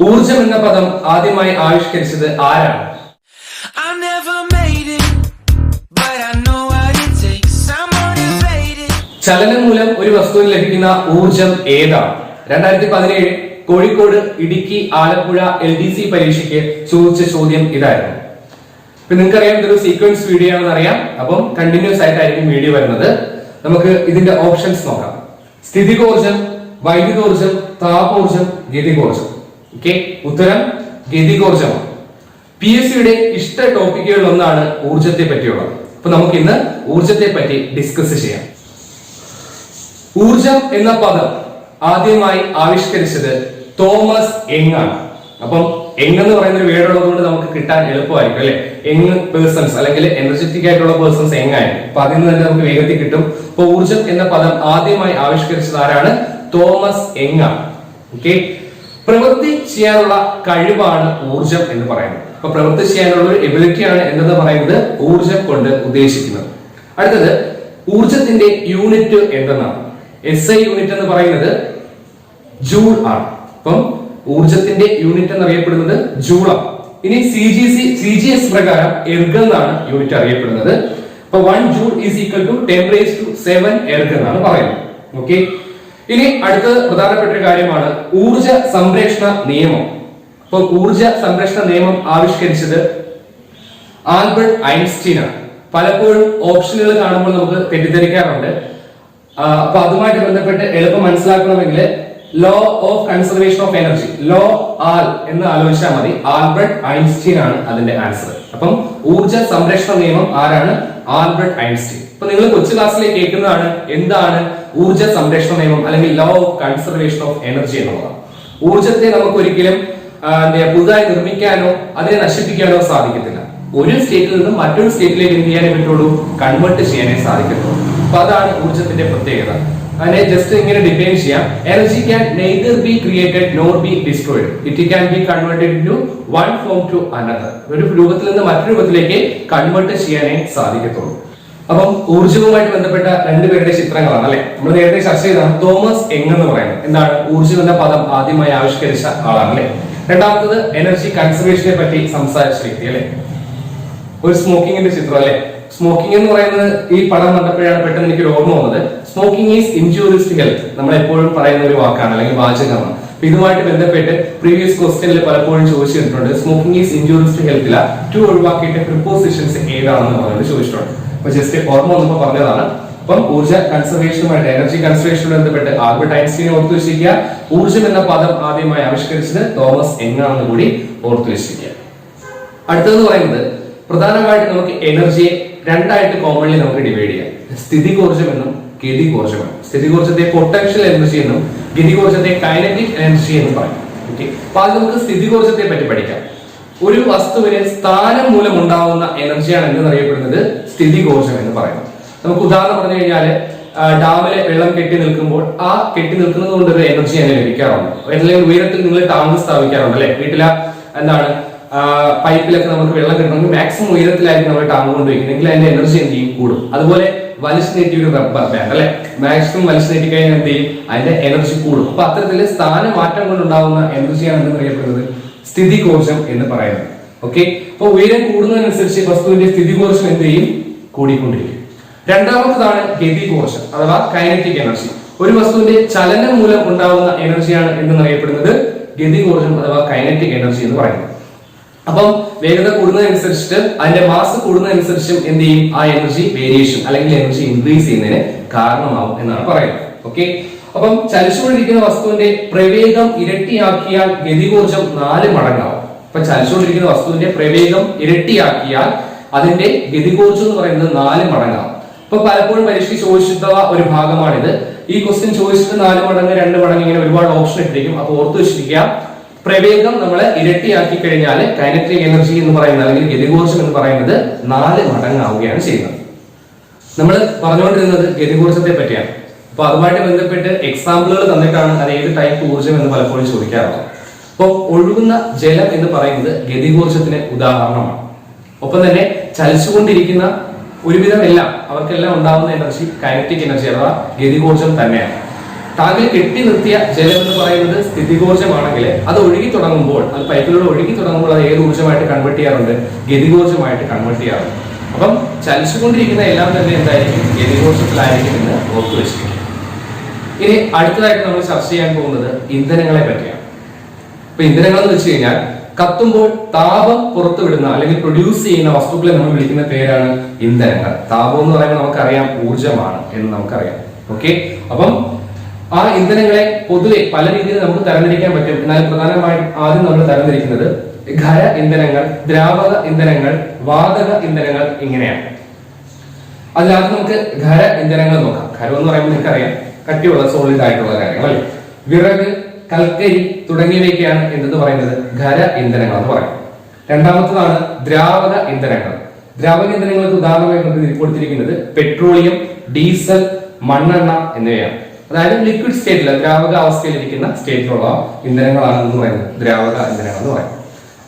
ഊർജം എന്ന പദം ആദ്യമായി ആവിഷ്കരിച്ചത് ആരാണ്? ചലനം മൂലം ഒരു വസ്തുവിന് ലഭിക്കുന്ന ഊർജം ഏതാണ്? 2017 കോഴിക്കോട്, ഇടുക്കി, ആലപ്പുഴ LDC പരീക്ഷയ്ക്ക് ചോദിച്ച ചോദ്യം ഇതായിരുന്നു. ഇപ്പൊ നിങ്ങൾക്കറിയാം ഇതൊരു സീക്വൻസ് വീഡിയോ ആണെന്ന് അറിയാം. അപ്പം കണ്ടിന്യൂസ് ആയിട്ടായിരിക്കും വീഡിയോ വരുന്നത്. നമുക്ക് ഇതിന്റെ ഓപ്ഷൻസ് നോക്കാം. സ്ഥിതികോർജം, വൈദ്യുതോർജം, താപോർജം, ഗതികോർജം. ഓക്കെ, ഉത്തരം ഗതികോർജമാണ്. PSCയുടെ ഇഷ്ട ടോപ്പിക്കുകളിൽ ഒന്നാണ് ഊർജത്തെ പറ്റിയുള്ളത്. അപ്പൊ നമുക്ക് ഇന്ന് ഊർജത്തെ പറ്റി ഡിസ്കസ് ചെയ്യാം. ഊർജം എന്ന പദം ആദ്യമായി ആവിഷ്കരിച്ചത് തോമസ് യങ് ആണ്. അപ്പം യങ് എന്ന് പറയുന്ന ഒരു വേർഡ് ഉള്ളതുകൊണ്ട് നമുക്ക് കിട്ടാൻ എളുപ്പമായിരിക്കും അല്ലെ. യങ് പേഴ്സൺസ് അല്ലെങ്കിൽ എനർജറ്റിക് ആയിട്ടുള്ള പേഴ്സൺസ് യങ് ആയിരിക്കും. അപ്പൊ അതിൽ നിന്ന് തന്നെ നമുക്ക് വേഗത്തിൽ കിട്ടും. അപ്പൊ ഊർജം എന്ന പദം ആദ്യമായി ആവിഷ്കരിച്ചത് ആരാണ്? തോമസ് യങ് ആണ്. ഓക്കെ, പ്രവൃത്തി ചെയ്യാനുള്ള കഴിവാണ് ഊർജം എന്ന് പറയുന്നത്. അപ്പൊ പ്രവൃത്തി ചെയ്യാനുള്ള ഒരു എബിലിറ്റിയാണ് എന്തെന്ന് പറയുന്നത് ഊർജം കൊണ്ട് ഉദ്ദേശിക്കുന്നത്. അടുത്തത് ഊർജത്തിന്റെ യൂണിറ്റ് എന്തെന്നാണ്? SI യൂണിറ്റ് എന്ന് പറയുന്നത് ജൂൾ ആണ്. അപ്പം ഊർജത്തിന്റെ യൂണിറ്റ് എന്നറിയപ്പെടുന്നത് ജൂൾ ആണ്. ഇനി CGS പ്രകാരം എർഗ് എന്നാണ് യൂണിറ്റ് അറിയപ്പെടുന്നത്. അപ്പൊ 1 joule is equal to 10⁷ erg എന്നാണ് പറയുന്നത്. ഓക്കെ, ഇനി അടുത്ത പ്രധാനപ്പെട്ട ഒരു കാര്യമാണ് ഊർജ സംരക്ഷണ നിയമം. അപ്പൊ ഊർജ സംരക്ഷണ നിയമം ആവിഷ്കരിച്ചത് ആൽബർട്ട് ഐൻസ്റ്റീൻ ആണ്. പലപ്പോഴും ഓപ്ഷനുകൾ കാണുമ്പോൾ നമുക്ക് തെറ്റിദ്ധരിക്കാറുണ്ട്. അപ്പൊ അതുമായിട്ട് ബന്ധപ്പെട്ട് എളുപ്പം മനസ്സിലാക്കണമെങ്കിൽ law of conservation of energy, law ആൽ എന്ന് ആലോചിച്ചാൽ മതി. ആൽബർട്ട് ഐൻസ്റ്റീൻ ആണ് അതിന്റെ ആൻസർ. അപ്പം ഊർജ സംരക്ഷണ നിയമം ആരാണ്? Albert Einstein. അപ്പൊ നിങ്ങൾ കൊച്ചു ക്ലാസ്സിലേക്ക് കേൾക്കുന്നതാണ് എന്താണ് ഊർജ സംരക്ഷണ നിയമം അല്ലെങ്കിൽ law of conservation of energy എന്നുള്ളതാണ്. ഊർജത്തെ നമുക്ക് ഒരിക്കലും പുതുതായി നിർമ്മിക്കാനോ അതിനെ നശിപ്പിക്കാനോ സാധിക്കത്തില്ല. ഒരു സ്റ്റേറ്റിൽ നിന്നും മറ്റൊരു സ്റ്റേറ്റിലേക്ക് എന്ത് ചെയ്യാനേ പറ്റുള്ളൂ? കൺവേർട്ട് ചെയ്യാനേ സാധിക്കത്തുള്ളൂ. അപ്പൊ അതാണ് ഊർജത്തിന്റെ പ്രത്യേകത. അതിനെ ജസ്റ്റ് ഇങ്ങനെ ഡിഫൈൻ ചെയ്യാം. Energy can neither be created nor be destroyed. It can be converted into one form to another. ഒരു രൂപത്തിൽ നിന്ന് മറ്റൊരു രൂപത്തിലേക്ക് കൺവേർട്ട് ചെയ്യാനേ സാധിക്കത്തുള്ളൂ. അപ്പം ഊർജവുമായിട്ട് ബന്ധപ്പെട്ട രണ്ടുപേരുടെ ചിത്രങ്ങളാണ് അല്ലെ നമ്മൾ നേരത്തെ ചർച്ച ചെയ്താണ്. തോമസ് യങ് എന്ന് പറയുന്നത് എന്താണ്? ഊർജം എന്ന പദം ആദ്യമായി ആവിഷ്കരിച്ച ആളാണ് അല്ലെ. രണ്ടാമത്തത് എനർജി കൺസർവേഷനെ പറ്റി സംസാരിച്ച വ്യക്തി അല്ലെ. ഒരു സ്മോക്കിങ്ങിന്റെ ചിത്രം അല്ലെ. സ്മോക്കിംഗ് എന്ന് പറയുന്നത് ഈ പടം കണ്ടപ്പോഴാണ് പെട്ടെന്ന് എനിക്ക് ഓർമ്മ വന്നത്. Smoking is injurious to health. നമ്മൾ എപ്പോഴും പറയുന്ന ഒരു വാക്കാണ് അല്ലെങ്കിൽ വാചകമാണ്. അപ്പൊ ഇതുമായിട്ട് ബന്ധപ്പെട്ട് പ്രീവിയസ് ക്വസ്റ്റ്യനിൽ പലപ്പോഴും ചോദിച്ചിട്ടുണ്ട് സ്മോക്കിംഗ് ഈസ് ഇൻജൂറിയസ് ടു ഹെൽത്തില ടു ഒഴിവാക്കിയിട്ട് പ്രിപ്പോസിഷൻസ് ഏതാണെന്ന് പറഞ്ഞത് ചോദിച്ചിട്ടുണ്ട്. അപ്പൊ ജസ്റ്റ് ഓർമ്മ വന്നപ്പോ പറഞ്ഞതാണ്. അപ്പം ഊർജ കൺസർവേഷനുമായിട്ട് എനർജി കൺസർവേഷനുമായി ബന്ധപ്പെട്ട് ആൽബർട്ട് ഐൻസ്റ്റീനെ ഓർത്തു വെച്ചിരിക്കുക. ഊർജം എന്ന പദം ആദ്യമായി ആവിഷ്കരിച്ചത് തോമസ് യങ് ആണെന്ന് കൂടി ഓർത്തു വെച്ചിരിക്കുക. അടുത്തതെന്ന് പറയുന്നത് പ്രധാനമായിട്ട് നമുക്ക് എനർജിയെ രണ്ടായിട്ട് കോമൺലി നമുക്ക് ഡിവൈഡ് ചെയ്യാം. സ്ഥിതികോർജം എന്നും ഗതികോർജം എന്നും. സ്ഥിതികോർജത്തെ പൊട്ടൻഷ്യൽ എനർജി എന്നും ഗതികോർജത്തെ കൈനറ്റിക് എനർജി എന്നും പറയും. ഓക്കെ, അപ്പൊ അത് നമുക്ക് സ്ഥിതികോർജത്തെ പറ്റി പഠിക്കാം. ഒരു വസ്തുവിന് സ്ഥാനം മൂലം ഉണ്ടാവുന്ന എനർജിയാണ് എന്തെന്നറിയപ്പെടുന്നത് സ്ഥിതികോർജം എന്ന് പറയുന്നത്. നമുക്ക് ഉദാഹരണം പറഞ്ഞു കഴിഞ്ഞാല് ഡാമിലെ വെള്ളം കെട്ടി നിൽക്കുമ്പോൾ ആ കെട്ടി നിൽക്കുന്നത് കൊണ്ട് ഒരു എനർജി അതിന് ലഭിക്കാറുണ്ട്. അല്ലെങ്കിൽ ഉയരത്തിൽ നിങ്ങൾ ടാങ്ക് സ്ഥാപിക്കാറുണ്ട് അല്ലെ. വീട്ടിലെ എന്താണ് പൈപ്പിലൊക്കെ നമുക്ക് വെള്ളം കിട്ടണമെങ്കിൽ മാക്സിമം ഉയരത്തിലായിരിക്കും നമ്മൾ ടാങ്ക് കൊണ്ടുവയ്ക്കുന്നെങ്കിൽ അതിന്റെ എനർജി എന്ത് ചെയ്യും? കൂടും. അതുപോലെ വലിച്ചു നീട്ടിയ ഒരു റബ്ബർ ബാൻഡ് അല്ലെ, മാക്സിമം വലിച്ചു നീട്ടി കഴിഞ്ഞാൽ എന്ത് ചെയ്യും? അതിന്റെ എനർജി കൂടും. അപ്പൊ അത്തരത്തില് സ്ഥാനമാറ്റം കൊണ്ടുണ്ടാകുന്ന എനർജിയാണ് എന്നറിയപ്പെടുന്നത് സ്ഥിതികോർജം എന്ന് പറയുന്നത്. ഓക്കെ, അപ്പൊ ഉയരം കൂടുന്നതിനനുസരിച്ച് വസ്തുവിന്റെ സ്ഥിതികോർജം എന്ത് ചെയ്യും? കൂടിക്കൊണ്ടിരിക്കും. രണ്ടാമത്തതാണ് ഗതികോർജം അഥവാ കൈനറ്റിക് എനർജി. ഒരു വസ്തുവിന്റെ ചലനം മൂലം ഉണ്ടാകുന്ന എനർജിയാണ് എന്നറിയപ്പെടുന്നത് ഗതികോർജം അഥവാ കൈനറ്റിക് എനർജി എന്ന് പറയുന്നത്. അപ്പം വേഗത കൂടുന്നതനുസരിച്ചിട്ട് അതിന്റെ മാസ് കൂടുന്നതനുസരിച്ചും എന്ത് ചെയ്യും? ആ എനർജി വേരിയേഷൻ അല്ലെങ്കിൽ എനർജി ഇൻക്രീസ് ചെയ്യുന്നതിന് കാരണമാവും എന്നാണ് പറയുന്നത്. ഓക്കെ, അപ്പം ചലിച്ചുകൊണ്ടിരിക്കുന്ന വസ്തുവിന്റെ പ്രവേഗം ഇരട്ടിയാക്കിയാൽ ഗതികോർജം 4 മടങ്ങാവും. അപ്പൊ ചലിച്ചുകൊണ്ടിരിക്കുന്ന വസ്തുവിന്റെ പ്രവേഗം ഇരട്ടിയാക്കിയാൽ അതിന്റെ ഗതികോർജം എന്ന് പറയുന്നത് 4 മടങ്ങാവും. അപ്പൊ പലപ്പോഴും പരീക്ഷയ്ക്ക് ചോദിച്ചിട്ടുള്ള ഒരു ഭാഗമാണിത്. ഈ ക്വസ്റ്റ്യൻ ചോദിച്ചിട്ട് 4 മടങ്ങ് 2 മടങ്ങ് ഇങ്ങനെ ഒരുപാട് ഓപ്ഷൻ ഇട്ടിരിക്കും. അപ്പൊ ഓർത്തു വെച്ചിരിക്കുക, പ്രവേഗം നമ്മൾ ഇരട്ടിയാക്കി കഴിഞ്ഞാൽ കൈനറ്റിക് എനർജി എന്ന് പറയുന്നത് അല്ലെങ്കിൽ ഗതികോർജം എന്ന് പറയുന്നത് 4 മടങ്ങാവുകയാണ് ചെയ്യുന്നത്. നമ്മൾ പറഞ്ഞുകൊണ്ടിരുന്നത് ഗതികോർജത്തെ പറ്റിയാണ്. അപ്പൊ അതുമായിട്ട് ബന്ധപ്പെട്ട് എക്സാമ്പിളുകൾ തന്നിട്ടാണ് അത് ഏത് ടൈപ്പ് ഊർജം എന്ന് പലപ്പോഴും ചോദിക്കാറുള്ളത്. അപ്പൊ ഒഴുകുന്ന ജലം എന്ന് പറയുന്നത് ഗതികോർജത്തിന് ഉദാഹരണമാണ്. ഒപ്പം തന്നെ ചലിച്ചുകൊണ്ടിരിക്കുന്ന ഒരുവിധം എല്ലാം അവർക്കെല്ലാം ഉണ്ടാകുന്ന എനർജി കൈനറ്റിക് എനർജി അഥവാ ഗതികോർജം തന്നെയാണ്. താങ്കൾ കെട്ടി നിർത്തിയ ജലം എന്ന് പറയുന്നത് സ്ഥിതികോർജ്ജമാണെങ്കിൽ അത് ഒഴുകി തുടങ്ങുമ്പോൾ, അത് പൈപ്പിലൂടെ ഒഴുകി തുടങ്ങുമ്പോൾ അത് ഏത് ഊർജ്ജമായിട്ട് കൺവേർട്ട് ചെയ്യാറുണ്ട്? ഗതികോർജ്ജമായിട്ട് കൺവേർട്ട് ചെയ്യാറുണ്ട്. അപ്പം ചലിച്ചുകൊണ്ടിരിക്കുന്ന എല്ലാം തന്നെ എന്തായിരിക്കും? ഗതികോർജ്ജത്തിലായിരിക്കും എന്ന് ഓർത്തു വെച്ചിരിക്കും. ഇനി അടുത്തതായിട്ട് നമ്മൾ ചർച്ച ചെയ്യാൻ പോകുന്നത് ഇന്ധനങ്ങളെ പറ്റിയാണ്. അപ്പൊ ഇന്ധനങ്ങൾ എന്ന് വെച്ച് കഴിഞ്ഞാൽ കത്തുമ്പോൾ താപം പുറത്തുവിടുന്ന അല്ലെങ്കിൽ പ്രൊഡ്യൂസ് ചെയ്യുന്ന വസ്തുക്കളെ നമ്മൾ വിളിക്കുന്ന പേരാണ് ഇന്ധനങ്ങൾ. താപം എന്ന് പറയുമ്പോൾ നമുക്കറിയാം ഊർജ്ജമാണ് എന്ന് നമുക്കറിയാം. ഓക്കെ, അപ്പം ആ ഇന്ധനങ്ങളെ പൊതുവെ പല രീതിയിൽ നമുക്ക് തരംതിരിക്കാൻ പറ്റും. എന്നാൽ പ്രധാനമായും ആദ്യം നമ്മൾ തരംതിരിക്കുന്നത് ഖര ഇന്ധനങ്ങൾ, ദ്രാവക ഇന്ധനങ്ങൾ, വാതക ഇന്ധനങ്ങൾ ഇങ്ങനെയാണ്. അതിലാദ്യം നമുക്ക് ഖര ഇന്ധനങ്ങൾ നോക്കാം. ഖരം എന്ന് പറയുമ്പോൾ നിങ്ങൾക്കറിയാം കട്ടിയുള്ള സോളിഡ് ആയിട്ടുള്ള കാര്യങ്ങൾ അല്ലെ. വിറക്, കൽക്കരി തുടങ്ങിയവയൊക്കെയാണ് എന്തെന്ന് പറയുന്നത്? ഖര ഇന്ധനങ്ങൾ എന്ന് പറയും. രണ്ടാമത്തതാണ് ദ്രാവക ഇന്ധനങ്ങൾ. ദ്രാവക ഇന്ധനങ്ങൾക്ക് ഉദാഹരണമായി നമുക്ക് കൊടുത്തിരിക്കുന്നത് പെട്രോളിയം, ഡീസൽ, മണ്ണെണ്ണ എന്നിവയാണ്. അതായത് ലിക്വിഡ് സ്റ്റേറ്റിൽ, ദ്രാവക അവസ്ഥയിലിരിക്കുന്ന സ്റ്റേറ്റിലുള്ള ഇന്ധനങ്ങളാണ് എന്ന് പറയുന്നത് ദ്രാവക ഇന്ധനങ്ങൾ എന്ന് പറയുന്നത്.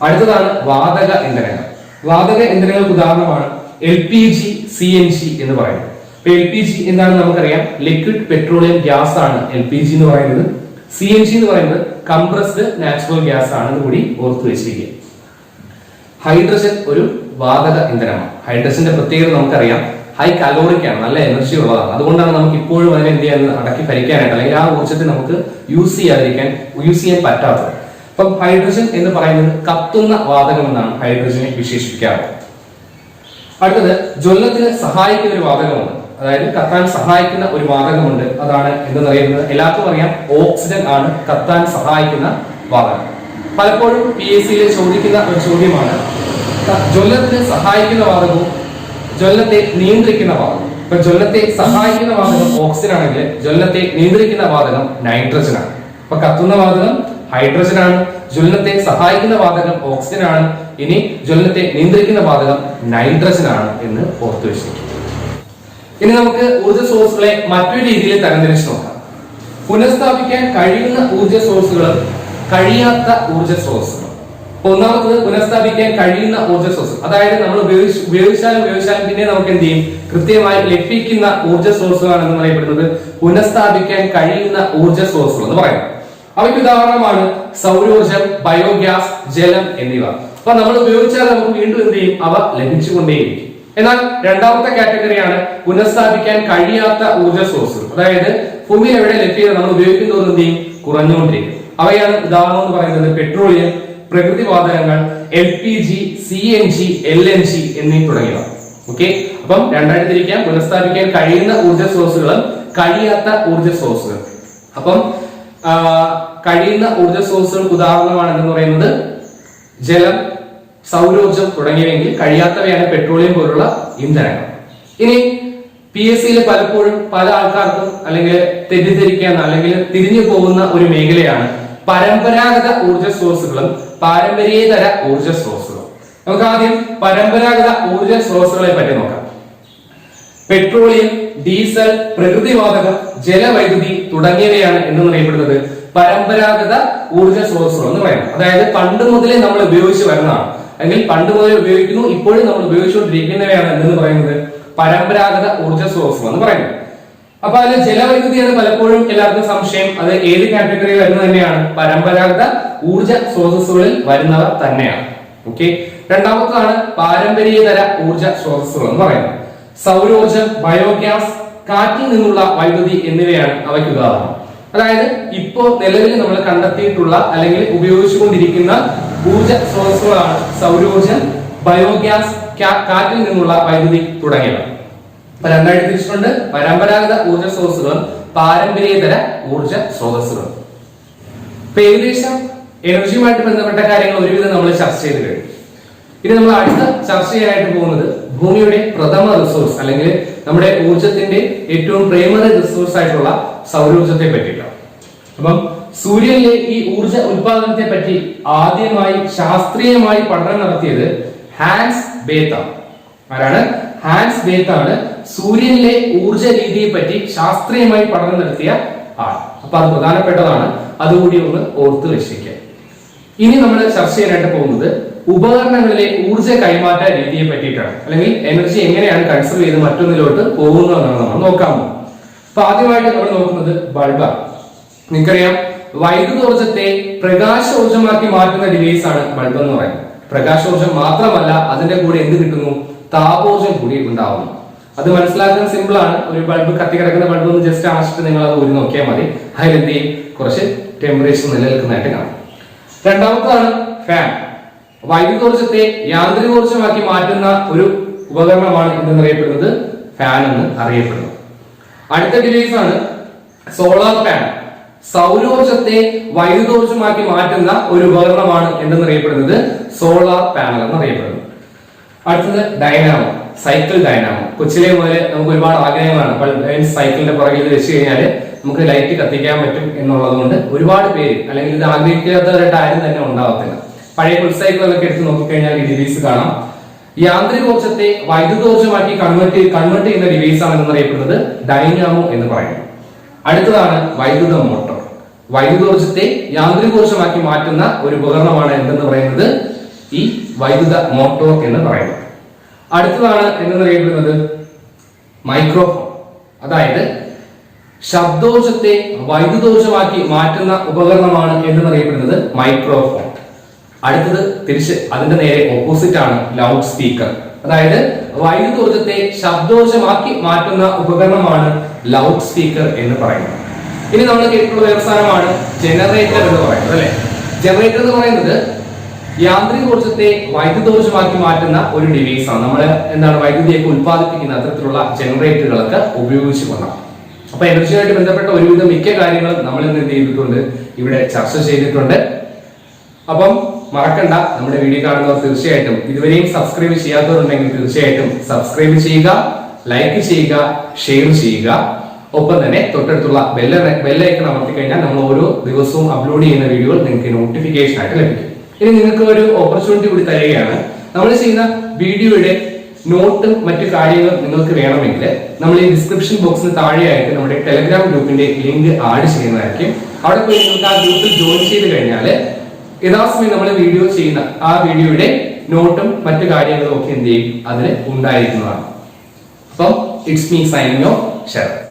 അടുത്തതാണ് വാതക ഇന്ധനങ്ങൾ. വാതക ഇന്ധനങ്ങൾക്ക് ഉദാഹരണമാണ് LPG, CNG എന്ന് പറയുന്നത്. LPG എന്താണെന്ന് നമുക്കറിയാം, ലിക്വിഡ് പെട്രോളിയം ഗ്യാസ് ആണ് LPG എന്ന് പറയുന്നത്. CNG എന്ന് പറയുന്നത് കംപ്രസ്ഡ് നാച്ചുറൽ ഗ്യാസ് ആണെന്ന് കൂടി ഓർത്തു വെച്ചിരിക്കുക. ഹൈഡ്രജൻ ഒരു വാതക ഇന്ധനമാണ്. ഹൈഡ്രജന്റെ പ്രത്യേകത നമുക്കറിയാം, ഹൈ കലോറിക് ആണ്, നല്ല എനർജി ഉള്ളതാണ്. അതുകൊണ്ടാണ് നമുക്ക് ഇപ്പോഴും അതിനെ എന്ത് ചെയ്യാൻ, അടക്കി ഭരിക്കാനായിട്ട് അല്ലെങ്കിൽ ആ ഊർജ്ജത്തെ നമുക്ക് യൂസ് ചെയ്യാൻ പറ്റാത്തത്. അപ്പം ഹൈഡ്രജൻ എന്ന് പറയുന്നത് കത്തുന്ന വാതകം എന്നാണ് ഹൈഡ്രജനെ വിശേഷിപ്പിക്കാറ്. അടുത്തത് ജ്വലനത്തിന് സഹായിക്കുന്ന ഒരു വാതകമുണ്ട്, അതായത് കത്താൻ സഹായിക്കുന്ന ഒരു വാതകമുണ്ട്. അതാണ് എന്തെന്നറിയുന്നത് എല്ലാവർക്കും അറിയാം, ഓക്സിജൻ ആണ് കത്താൻ സഹായിക്കുന്ന വാതകം. പലപ്പോഴും PSC ചോദിക്കുന്ന ഒരു ചോദ്യമാണ് ജ്വലനത്തിന് സഹായിക്കുന്ന വാതകവും ജ്വലനത്തെ നിയന്ത്രിക്കുന്ന വാതകം. ഇപ്പൊ ജ്വലനത്തെ സഹായിക്കുന്ന വാതകം ഓക്സിജൻ ആണെങ്കിൽ ജ്വലനത്തെ നിയന്ത്രിക്കുന്ന വാതകം നൈട്രജൻ ആണ്. അപ്പൊ കത്തുന്ന വാതകം ഹൈഡ്രജൻ ആണ്, ജ്വലനത്തെ സഹായിക്കുന്ന വാതകം ഓക്സിജൻ ആണ്, ഇനി ജ്വലനത്തെ നിയന്ത്രിക്കുന്ന വാതകം നൈട്രജൻ ആണ് എന്ന് ഓർത്തു വെച്ചിരിക്കും. ഇനി നമുക്ക് ഊർജ്ജ സോഴ്സുകളെ മറ്റൊരു രീതിയിൽ തരംതിരിച്ച് നോക്കാം. പുനഃസ്ഥാപിക്കാൻ കഴിയുന്ന ഊർജ്ജ സോഴ്സുകളും കഴിയാത്ത ഊർജ്ജ സോഴ്സുകളും. ഒന്നാമത്തത് പുനഃസ്ഥാപിക്കാൻ കഴിയുന്ന ഊർജ്ജ സോഴ്സ്, അതായത് നമ്മൾ ഉപയോഗിച്ചാലും പിന്നെ നമുക്ക് എന്ത് ചെയ്യും, കൃത്യമായി ലഭിക്കുന്ന ഊർജ്ജ സോഴ്സുകളാണ് എന്ന് പറയപ്പെടുന്നത് പുനഃസ്ഥാപിക്കാൻ കഴിയുന്ന ഊർജ്ജ സോഴ്സുകൾ എന്ന് പറയുന്നത്. അവയ്ക്ക് ഉദാഹരണമാണ് സൗരോർജം, ബയോഗ്യാസ്, ജലം എന്നിവ. അപ്പൊ നമ്മൾ ഉപയോഗിച്ചാൽ നമുക്ക് വീണ്ടും എന്ത് ചെയ്യും, അവ ലഭിച്ചുകൊണ്ടേയിരിക്കും. എന്നാൽ രണ്ടാമത്തെ കാറ്റഗറിയാണ് പുനഃസ്ഥാപിക്കാൻ കഴിയാത്ത ഊർജ്ജ സോഴ്സുകൾ, അതായത് ഭൂമിയിൽ എവിടെ ലഭ്യത നമ്മൾ ഉപയോഗിക്കുന്നതോറും എന്ത് ചെയ്യും, കുറഞ്ഞുകൊണ്ടിരിക്കും. അവയാണ് ഉദാഹരണം എന്ന് പറയുന്നത് പെട്രോളിയം, പ്രകൃതിവാതകങ്ങൾ, LPG, CNG, LNG എന്നീ തുടങ്ങിയവ. ഓക്കെ, അപ്പം രണ്ടായിട്ട് തിരിക്കാം, പുനഃസ്ഥാപിക്കാൻ കഴിയുന്ന ഊർജ്ജ സോഴ്സുകളും കഴിയാത്ത ഊർജ്ജ സോഴ്സുകൾ. അപ്പം കഴിയുന്ന ഊർജ്ജ സോഴ്സുകൾക്ക് ഉദാഹരണമാണ് എന്ന് പറയുന്നത് ജലം, സൗരോർജം തുടങ്ങിയവയെങ്കിൽ കഴിയാത്തവയാണ് പെട്രോളിയം പോലുള്ള ഇന്ധനങ്ങൾ. ഇനി PSC പലപ്പോഴും പല ആൾക്കാർക്കും അല്ലെങ്കിൽ തെറ്റിദ്ധരിക്കാൻ അല്ലെങ്കിൽ തിരിഞ്ഞു പോകുന്ന ഒരു മേഖലയാണ് പരമ്പരാഗത ഊർജ്ജ സോഴ്സുകളും പാരമ്പര്യേതര ഊർജ്ജ സോഴ്സുകളും. നമുക്ക് ആദ്യം പരമ്പരാഗത ഊർജ്ജ സ്രോതസ്സുകളെ പറ്റി നോക്കാം. പെട്രോളിയം, ഡീസൽ, പ്രകൃതിവാതകം, ജലവൈദ്യുതി തുടങ്ങിയവയാണ് എന്ന് പറയപ്പെടുന്നത് പരമ്പരാഗത ഊർജ്ജ സ്രോതസ്സുകൾ എന്ന് പറയുന്നത്. അതായത് പണ്ട് മുതലേ നമ്മൾ ഉപയോഗിച്ച് വരുന്നതാണ്, അല്ലെങ്കിൽ പണ്ട് മുതലേ ഉപയോഗിക്കുന്നു, ഇപ്പോഴും നമ്മൾ ഉപയോഗിച്ചുകൊണ്ടിരിക്കുന്നവയാണ് എന്ന് പറയുന്നത് പരമ്പരാഗത ഊർജ്ജ സ്രോതസ്സുകൾ എന്ന് പറയുന്നത്. അപ്പൊ അതിൽ ജലവൈദ്യുതിയാണ് പലപ്പോഴും എല്ലാവർക്കും സംശയം, അത് ഏത് കാറ്റഗറിയിൽ വരുന്നത് തന്നെയാണ്, പരമ്പരാഗത ഊർജ്ജ സ്രോതസ്സുകളിൽ വരുന്നവ തന്നെയാണ്. ഓക്കെ, രണ്ടാമത്തതാണ് പാരമ്പര്യേതര ഊർജ്ജ സ്രോതസ്സുകൾ എന്ന് പറയുന്നത്. സൗരോർജം, ബയോഗ്യാസ്, കാറ്റിൽ നിന്നുള്ള വൈദ്യുതി എന്നിവയാണ് അവയ്ക്ക് ഉദാഹരണം. അതായത് ഇപ്പോ നിലവിൽ നമ്മൾ കണ്ടെത്തിയിട്ടുള്ള അല്ലെങ്കിൽ ഉപയോഗിച്ചുകൊണ്ടിരിക്കുന്ന ഊർജ്ജ സ്രോതസ്സുകളാണ് സൗരോർജം, ബയോഗ്യാസ്, കാറ്റിൽ നിന്നുള്ള വൈദ്യുതി തുടങ്ങിയവ. രണ്ടായിട്ട് തിരിച്ചിട്ടുണ്ട്, പരമ്പരാഗത ഊർജ്ജ സ്രോതസ്സുകളും പാരമ്പര്യേതര ഊർജ്ജ സ്രോതസ്സുകളും. ഇപ്പൊ ഏകദേശം എനർജിയുമായിട്ട് ബന്ധപ്പെട്ട കാര്യങ്ങൾ ഒരുവിധം നമ്മൾ ചർച്ച ചെയ്ത് കഴിഞ്ഞു. ഇനി നമ്മൾ അടുത്ത ചർച്ച ചെയ്യാനായിട്ട് പോകുന്നത് ഭൂമിയുടെ പ്രഥമ റിസോഴ്സ് അല്ലെങ്കിൽ നമ്മുടെ ഊർജത്തിന്റെ ഏറ്റവും പ്രൈമറി റിസോഴ്സ് ആയിട്ടുള്ള സൗരോർജത്തെ പറ്റിയിട്ടാണ്. അപ്പം സൂര്യനിലെ ഈ ഊർജ ഉത്പാദനത്തെ പറ്റി ആദ്യമായി ശാസ്ത്രീയമായി പഠനം നടത്തിയത് ഹാൻസ് ബേത്ത് ആണ്. ആരാണ്? ഹാൻസ് ബേത്ത് ആണ് സൂര്യനിലെ ഊർജ രീതിയെ പറ്റി ശാസ്ത്രീയമായി പഠനം നടത്തിയ ആൾ. അപ്പൊ അത് പ്രധാനപ്പെട്ടതാണ്, അതുകൂടി ഒന്ന് ഓർത്ത് വെച്ചിരിക്കുക. ഇനി നമ്മൾ ചർച്ച ചെയ്യാനായിട്ട് പോകുന്നത് ഉപകരണങ്ങളിലെ ഊർജ കൈമാറ്റ രീതിയെ പറ്റിയിട്ടാണ്, അല്ലെങ്കിൽ എനർജി എങ്ങനെയാണ് കൺസർവ് ചെയ്ത് മറ്റൊന്നിലോട്ട് പോകുന്നതെന്നാണ് നമ്മൾ നോക്കാൻ പോകുന്നത്. അപ്പൊ ആദ്യമായിട്ട് നമ്മൾ നോക്കുന്നത് ബൾബാണ്. നിങ്ങൾക്കറിയാം വൈദ്യുതോർജ്ജത്തെ പ്രകാശോർജ്ജമാക്കി മാറ്റുന്ന ഡിവൈസ് ആണ് ബൾബ് എന്ന് പറയുന്നത്. പ്രകാശോർജ്ജം മാത്രമല്ല, അതിന്റെ കൂടെ എന്ത് കിട്ടുന്നു? താപോർജ്ജം കൂടി ഉണ്ടാവുന്നു. അത് മനസ്സിലാക്കാൻ സിമ്പിൾ ആണ്. ഒരു ബൾബ് കത്തി കിടക്കുന്ന ബൾബ് ഒന്ന് ജസ്റ്റ് അണച്ചിട്ട് നിങ്ങൾ അത് ഊരി നോക്കിയാൽ മതി. അതിലെന്ത് ചെയ്യും? കുറച്ച് ടെമ്പറേച്ചർ നിലനിൽക്കുന്നതായിട്ട് കാണാം. രണ്ടാമതാണ് ഫാൻ. വൈദ്യുതോർജ്ജത്തെ യാന്ത്രികോർജ്ജമാക്കി മാറ്റുന്ന ഒരു ഉപകരണമാണ് എന്തെന്നറിയപ്പെടുന്നത്? ഫാൻ എന്ന് അറിയപ്പെടുന്നത്. അടുത്ത ഡിവൈസ് ആണ് സോളാർ പാനൽ. സൗരോർജ്ജത്തെ വൈദ്യുതോർജ്ജമാക്കി മാറ്റുന്ന ഒരു ഉപകരണമാണ് എന്തെന്നറിയപ്പെടുന്നത്? സോളാർ പാനൽ എന്നറിയപ്പെടുന്നത്. അടുത്തത് ഡൈനാമോ, സൈക്കിൾ ഡൈനാമോ. കൊച്ചിലെ മുതൽ നമുക്ക് ഒരുപാട് ആഗ്രഹങ്ങളാണ്. സൈക്കിളിന്റെ പുറകിൽ വെച്ച് കഴിഞ്ഞാൽ നമുക്ക് ലൈറ്റ് കത്തിക്കാൻ പറ്റും എന്നുള്ളത് കൊണ്ട് ഒരുപാട് പേര്, അല്ലെങ്കിൽ ഇത് ആഗ്രഹിക്കാത്തവരായിട്ട് ആരും തന്നെ ഉണ്ടാവത്തില്ല. പഴയ ഫുൾ സൈക്കിളൊക്കെ എടുത്ത് നോക്കിക്കഴിഞ്ഞാൽ ഈ ഡിവൈസ് കാണാം. യാന്ത്രികോർജ്ജത്തെ വൈദ്യുതോർജ്ജമാക്കി കൺവേർട്ട് ചെയ്യുന്ന ഡിവൈസ് ആണ് എന്നറിയപ്പെടുന്നത് ഡൈനാമോ എന്ന് പറയുന്നത്. അടുത്തതാണ് വൈദ്യുത മോട്ടോർ. വൈദ്യുതോർജ്ജത്തെ യാന്ത്രികോർജ്ജമാക്കി മാറ്റുന്ന ഒരു ഉപകരണമാണ് എന്തെന്ന് പറയുന്നത്? ഈ വൈദ്യുത മോട്ടോർ എന്ന് പറയുന്നത്. അടുത്തതാണ് എന്തെന്നറിയപ്പെടുന്നത് മൈക്രോഫോൺ. അതായത് ശബ്ദോർജ്ജത്തെ വൈദ്യുതോർജ്ജമാക്കി മാറ്റുന്ന ഉപകരണമാണ് എന്തെന്നറിയപ്പെടുന്നത് മൈക്രോഫോൺ. അടുത്തത് തിരിച്ച് അതിന്റെ നേരെ ഓപ്പോസിറ്റ് ആണ് ലൗഡ് സ്പീക്കർ. അതായത് വൈദ്യുതോർജ്ജത്തെ ശബ്ദോർജ്ജമാക്കി മാറ്റുന്ന ഉപകരണമാണ് ലൗഡ് സ്പീക്കർ എന്ന് പറയുന്നത്. ഇനി നമ്മൾ കേട്ടിട്ടുള്ള വ്യവസായമാണ് ജനറേറ്റർ എന്ന് പറയുന്നത്, അല്ലെ? ജനറേറ്റർ എന്ന് പറയുന്നത് യാന്ത്രികോർജ്ജത്തെ വൈദ്യുതോർജ്ജമാക്കി മാറ്റുന്ന ഒരു ഡിവൈസ് ആണ്. നമ്മൾ എന്താണ് വൈദ്യുതിയൊക്കെ ഉത്പാദിപ്പിക്കുന്ന അത്തരത്തിലുള്ള ജനറേറ്ററുകളൊക്കെ ഉപയോഗിച്ചുകൊണ്ടാണ്. അപ്പൊ എനർജിയുമായിട്ട് ബന്ധപ്പെട്ട ഒരുവിധം മിക്ക കാര്യങ്ങളും നമ്മൾ ഇന്ന് എന്ത് ചെയ്തിട്ടുണ്ട്? ഇവിടെ ചർച്ച ചെയ്തിട്ടുണ്ട്. അപ്പം മറക്കണ്ട, നമ്മുടെ വീഡിയോ കാണുന്നവർ തീർച്ചയായിട്ടും ഇതുവരെയും സബ്സ്ക്രൈബ് ചെയ്യാത്തവരുണ്ടെങ്കിൽ തീർച്ചയായിട്ടും സബ്സ്ക്രൈബ് ചെയ്യുക, ലൈക്ക് ചെയ്യുക, ഷെയർ ചെയ്യുക. ഒപ്പം തന്നെ തൊട്ടടുത്തുള്ള ബെല്ലൈക്കൺ അമർത്തി കഴിഞ്ഞാൽ നമ്മൾ ഓരോ ദിവസവും അപ്ലോഡ് ചെയ്യുന്ന വീഡിയോകൾ നിങ്ങൾക്ക് നോട്ടിഫിക്കേഷൻ ആയിട്ട് ലഭിക്കും. ഇനി നിങ്ങൾക്ക് ഒരു ഓപ്പർച്യൂണിറ്റി കൂടി തരികയാണ്. നമ്മൾ ചെയ്യുന്ന വീഡിയോയുടെ നോട്ടും മറ്റു കാര്യങ്ങളും നിങ്ങൾക്ക് വേണമെങ്കിൽ നമ്മൾ ഈ ഡിസ്ക്രിപ്ഷൻ ബോക്സിന് താഴെയായിട്ട് നമ്മുടെ ടെലഗ്രാം ഗ്രൂപ്പിന്റെ ലിങ്ക് ആഡ് ചെയ്യുന്നതായിരിക്കും. അവിടെ പോയി നിങ്ങൾക്ക് ആ ഗ്രൂപ്പിൽ ജോയിൻ ചെയ്ത് കഴിഞ്ഞാൽ യഥാസമയം നമ്മൾ വീഡിയോ ചെയ്യുന്ന ആ വീഡിയോയുടെ നോട്ടും മറ്റു കാര്യങ്ങളും ഒക്കെ എന്ത് ചെയ്യും? അതിൽ ഉണ്ടായിരിക്കുന്നതാണ്. അപ്പം it's me signing off. Sarath.